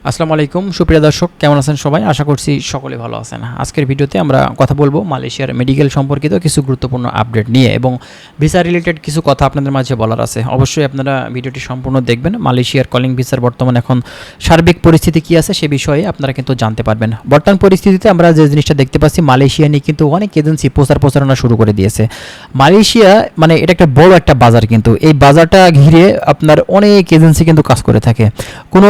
আসসালামু আলাইকুম সুপ্রিয় দর্শক, কেমন আছেন সবাই? আশা করছি সকলে ভালো আছেন। আজকের ভিডিওতে আমরা কথা বলবো মালয়েশিয়ার মেডিকেল সম্পর্কিত কিছু গুরুত্বপূর্ণ আপডেট নিয়ে এবং ভিসা রিলেটেড কিছু কথা আপনাদের মাঝে বলার আছে। অবশ্যই আপনারা ভিডিওটি সম্পূর্ণ দেখবেন। মালয়েশিয়ার কলিং ভিসার বর্তমান এখন সার্বিক পরিস্থিতি কী আছে সে বিষয়ে আপনারা কিন্তু জানতে পারবেন। বর্তমান পরিস্থিতিতে আমরা যে জিনিসটা দেখতে পাচ্ছি, মালয়েশিয়া নিয়ে কিন্তু অনেক এজেন্সি প্রচারণা শুরু করে দিয়েছে। মালয়েশিয়া মানে এটা একটা বড় একটা বাজার, কিন্তু এই বাজারটা ঘিরে আপনার অনেক এজেন্সি কিন্তু কাজ করে থাকে। কোনো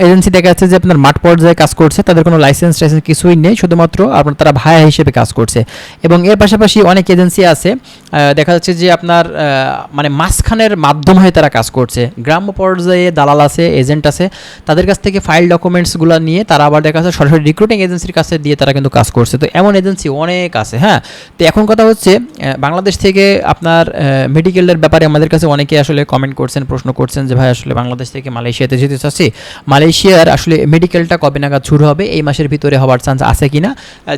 এজেন্সি দেখা যাচ্ছে যে আপনার মাঠ পর্যায়ে কাজ করছে, তাদের কোনো লাইসেন্স কিছুই নেই, শুধুমাত্র আপনার তারা ভায়া হিসেবে কাজ করছে। এবং এর পাশাপাশি অনেক এজেন্সি আছে দেখা যাচ্ছে যে আপনার মানে মাঝখানের মাধ্যম হয়ে তারা কাজ করছে। গ্রাম্য পর্যায়ে দালাল আছে, এজেন্ট আছে, তাদের কাছ থেকে ফাইল ডকুমেন্টসগুলো নিয়ে তারা আবার দেখা যাচ্ছে সরাসরি রিক্রুটিং এজেন্সির কাছে দিয়ে তারা কিন্তু কাজ করছে। তো এমন এজেন্সি অনেক আছে। হ্যাঁ, তো এখন কথা হচ্ছে বাংলাদেশ থেকে আপনার মেডিকেলের ব্যাপারে আমাদের কাছে অনেকে আসলে কমেন্ট করছেন, প্রশ্ন করছেন যে ভাই আসলে বাংলাদেশ থেকে মালয়েশিয়াতে যেতে চাচ্ছি, মালয়েশিয়ার আসলে মেডিকেলটা কবে নাগাদ শুরু হবে, এই মাসের ভিতরে হওয়ার চান্স আছে কিনা?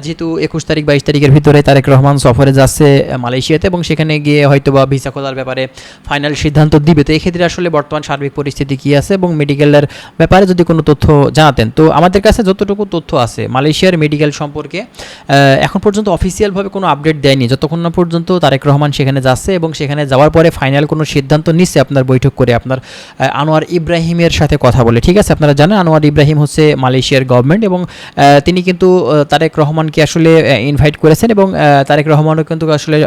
যেহেতু 21 তারিখ 22 তারিখের ভিতরে তারেক রহমান সফরে যাচ্ছে মালয়েশিয়াতে এবং সেখানে গিয়ে হয়তো বা ভিসা খোলার ব্যাপারে ফাইনাল সিদ্ধান্ত দিবে। তো এক্ষেত্রে আসলে বর্তমান সার্বিক পরিস্থিতি কী আছে এবং মেডিকেলের ব্যাপারে যদি কোনো তথ্য জানাতেন। তো আমাদের কাছে যতটুকু তথ্য আছে মালয়েশিয়ার মেডিকেল সম্পর্কে এখন পর্যন্ত অফিসিয়ালভাবে কোনো আপডেট দেয়নি, যতক্ষণ না পর্যন্ত তারেক রহমান সেখানে যাচ্ছে এবং সেখানে যাওয়ার পরে ফাইনাল কোনো সিদ্ধান্ত নিচ্ছে আপনার বৈঠক করে আপনার আনোয়ার ইব্রাহিমের সাথে কথা বলে। ঠিক আছে, আপনারা জানেন আনোয়ার ইব্রাহিম হচ্ছে মালয়েশিয়ার গভর্নমেন্ট এবং তিনি কিন্তু তারেক রহমানকে আসলে ইনভাইট করেছেন এবং তারেক রহমানও কিন্তু আসলে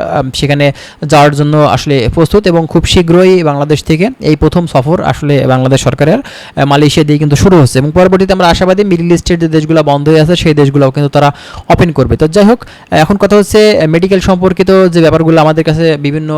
সেখানে যাওয়ার জন্য আসলে প্রস্তুত এবং খুব শীঘ্রই বাংলাদেশ থেকে এই প্রথম সফর আসলে বাংলাদেশ সরকারের মালয়েশিয়া দিয়ে কিন্তু শুরু হচ্ছে এবং পরবর্তীতে আমরা আশাবাদী মিডল ইস্টের যে দেশগুলো বন্ধ হয়ে আছে সেই দেশগুলোও কিন্তু তারা ওপেন করবে। তো যাই হোক, এখন কথা হচ্ছে মেডিকেল সম্পর্কিত যে ব্যাপারগুলো আমাদের কাছে বিভিন্ন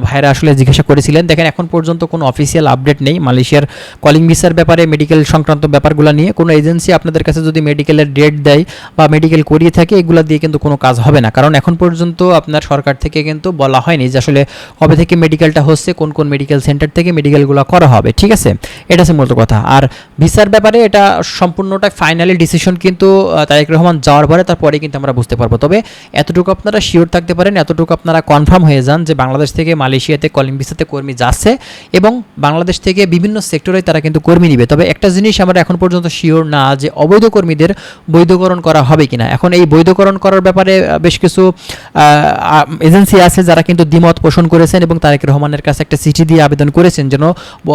ভাইরা আসলে জিজ্ঞাসা করেছিলেন। দেখেন এখন পর্যন্ত কোনো অফিসিয়াল আপডেট নেই মালয়েশিয়ার কলিং ভিসার ব্যাপারে, মেডিকেল সংক্রান্ত ব্যাপারগুলো নিয়ে। কোনো এজেন্সি আপনাদের কাছে যদি মেডিকেলের ডেট দেয় বা মেডিকেল করিয়ে থাকে, এগুলো দিয়ে কিন্তু কোনো কাজ হবে না, কারণ এখন পর্যন্ত আপনার সরকার থেকে কিন্তু বলা হয়নি যে আসলে কবে থেকে মেডিকেলটা হচ্ছে, কোন কোন মেডিকেল সেন্টার থেকে মেডিকেলগুলো করা হবে। ঠিক আছে, এটা হচ্ছে মূলত কথা। আর ভিসার ব্যাপারে এটা সম্পূর্ণটা ফাইনালি ডিসিশন কিন্তু তারেক রহমান যাওয়ার পরে তারপরে কিন্তু আমরা বুঝতে পারবো। তবে এতটুকু আপনারা শিওর থাকতে পারেন, এতটুকু আপনারা কনফার্ম হয়ে যান যে বাংলাদেশ থেকে মালয়েশিয়াতে কলিং ভিসাতে কর্মী যাচ্ছে এবং বাংলাদেশ থেকে বিভিন্ন সেক্টরে তারা কিন্তু কর্মী নিবে। তবে একটা জিনিস আমরা এখন পর্যন্ত শিওর না যে অবৈধ কর্মীদের বৈধকরণ করা হবে কিনা। এখন এই বৈধকরণ করার ব্যাপারে বেশ কিছু এজেন্সি আছে যারা কিন্তু দ্বিমত পোষণ করেছেন এবং তারেক রহমানের কাছে একটা চিঠি দিয়ে আবেদন করেছেন যেন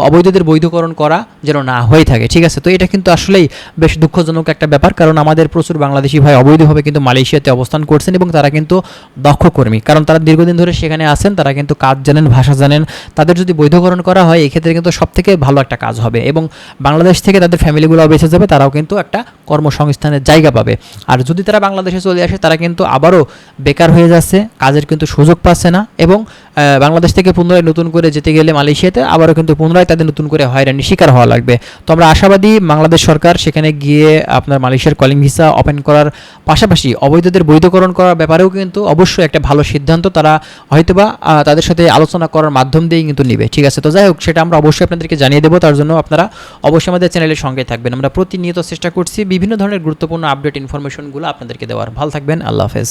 অবৈধদের বৈধকরণ করা যেন না হয়ে থাকে। ঠিক আছে, তো এটা কিন্তু আসলেই বেশ দুঃখজনক একটা ব্যাপার, কারণ আমাদের প্রচুর বাংলাদেশি ভাই অবৈধভাবে কিন্তু মালয়েশিয়াতে অবস্থান করছেন এবং তারা কিন্তু দক্ষ কর্মী, কারণ তারা দীর্ঘদিন ধরে সেখানে আছেন, তারা কিন্তু কাজ জানেন, ভাষা জানেন। তাদের যদি বৈধকরণ করা হয় এক্ষেত্রে কিন্তু সবথেকে ভালো একটা কাজ হবে এবং বাংলাদেশ থেকে তাদের ফ্যামিলিগুলো বেঁচে যাবে, তারাও কিন্তু একটা কর্মসংস্থানের জায়গা পাবে। আর যদি তারা বাংলাদেশে চলে আসে তারা কিন্তু আবারও বেকার হয়ে যাচ্ছে, কাজের কিন্তু সুযোগ পাচ্ছে না এবং বাংলাদেশ থেকে পুনরায় নতুন করে যেতে গেলে মালয়েশিয়াতে আবারও কিন্তু পুনরায় তাদের নতুন করে হয়রানির শিকার হওয়া লাগবে। তো আমরা আশাবাদী বাংলাদেশ সরকার সেখানে গিয়ে আপনার মালয়েশিয়ার কলিং ভিসা ওপেন করার পাশাপাশি অবৈধদের বৈধকরণ করার ব্যাপারেও কিন্তু অবশ্যই একটা ভালো সিদ্ধান্ত তারা হয়তোবা তাদের সাথে আলোচনা করার মাধ্যম দিয়েই কিন্তু নেবে। ঠিক আছে, তো যাই হোক সেটা আমরা অবশ্যই আপনাদেরকে জানিয়ে দেবো। তার জন্য আপনারা অবশ্যই আমাদের চ্যানেলের সঙ্গে থাকবেন। আমরা প্রতিনিয়ত চেষ্টা করছি বিভিন্ন ধরনের গুরুত্বপূর্ণ আপডেট ইনফরমেশনগুলো আপনাদেরকে দেওয়ার। ভালো থাকবেন, আল্লাহ হাফেজ।